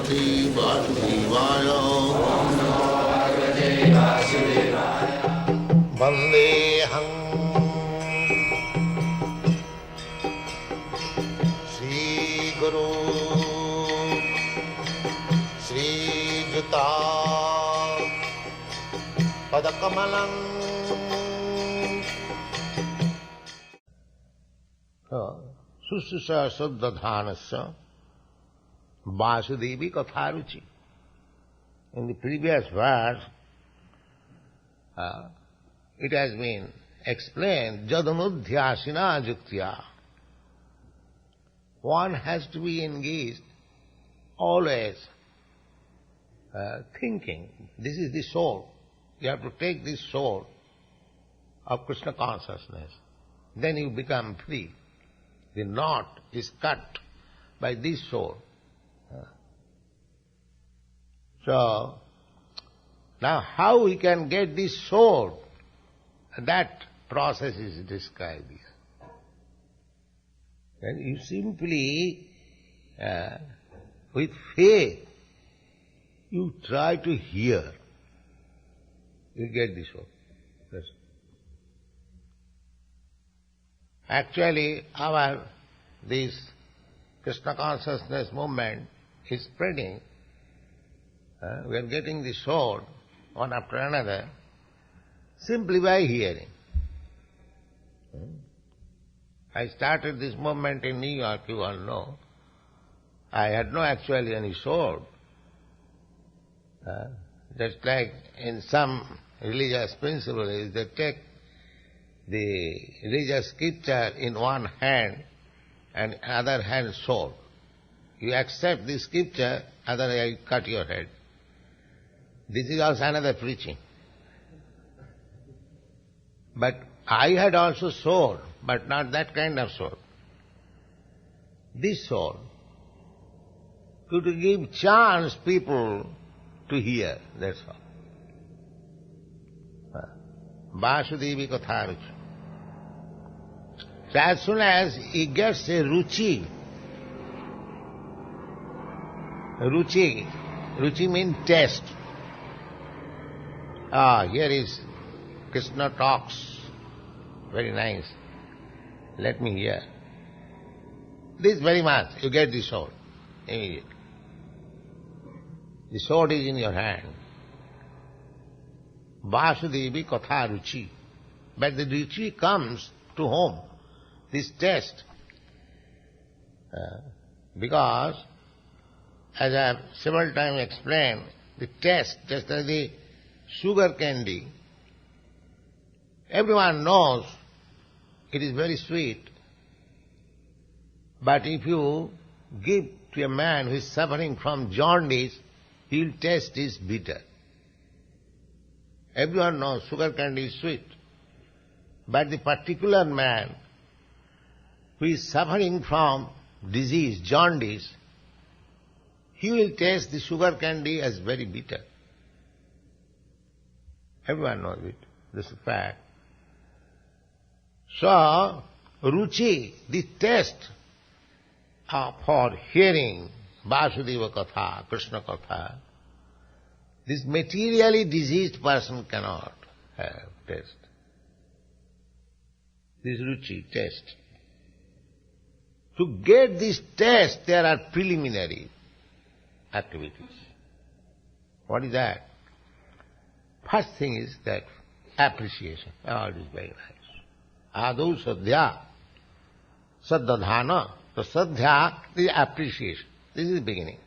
Bhagavate Vasudevaya. Vandeham Sri Guru Sri Juta Padakamalam. Sushusa Saddadhanasya Vasudevi Katharuchi. In the previous verse, it has been explained, Jadamudhyasina Juktya. One has to be engaged, always thinking, this is the soul. You have to take this soul of Krishna consciousness. Then you become free. The knot is cut by this soul. So, now how we can get this soul? That process is described here. And you simply, with faith, you try to hear. You get the soul. Yes. Actually, this Krishna consciousness movement is spreading. We are getting the soul one after another simply by hearing. I started this movement in New York, you all know. I had no actually any soul. Just like in some religious principles, they take the religious scripture in one hand and other hand soul. You accept the scripture, otherwise you cut your head. This is also another preaching. But I had also soul, but not that kind of soul. This soul, to give chance people to hear, that's all. Vasudevi Katharuchi. So as soon as he gets a ruchi means taste. Here is Krishna talks, very nice. Let me hear. This very much, you get the soul immediately. The sword is in your hand. Vasudevi Katha Ruchi. But the ruchi comes to whom? This taste. Because, as I have several times explained, the taste, just as the sugar candy, everyone knows it is very sweet. But if you give to a man who is suffering from jaundice, he will taste it bitter. Everyone knows sugar candy is sweet. But the particular man who is suffering from disease, jaundice, he will taste the sugar candy as very bitter. Everyone knows it. This is a fact. So, ruchi, the taste for hearing Vasudeva Katha, Krishna Katha, this materially diseased person cannot have taste. This ruchi, taste. To get this taste, there are preliminary activities. What is that? First thing is that appreciation. Oh, it is very nice. Adu sadhya, saddadhana. So sadhya is appreciation. This is the beginning.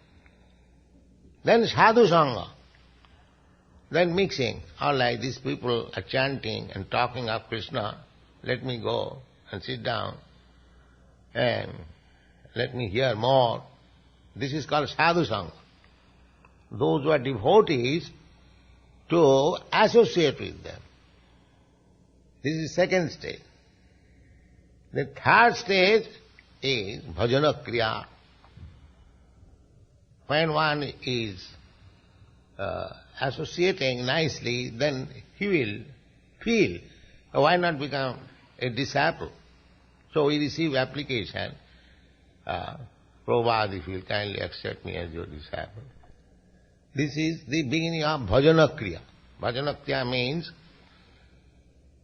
Then sadhu sangha. Then mixing. All like these people are chanting and talking of Krishna. Let me go and sit down and let me hear more. This is called sadhu sangha. Those who are devotees, to associate with them. This is the second stage. The third stage is bhajana kriya. When one is associating nicely, then he will feel, why not become a disciple? So we receive application. Prabhupada, if you will kindly accept me as your disciple. This is the beginning of bhajana kriya. Bhajana kriya means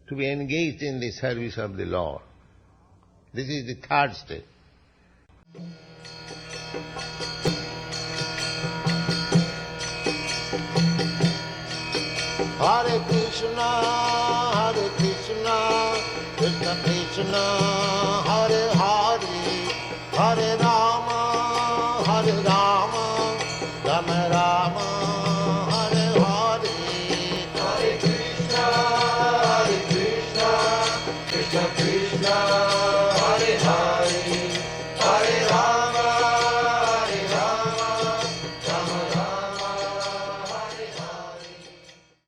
to be engaged in the service of the Lord. This is the third step. Hare Krishna, Krishna Krishna, Hare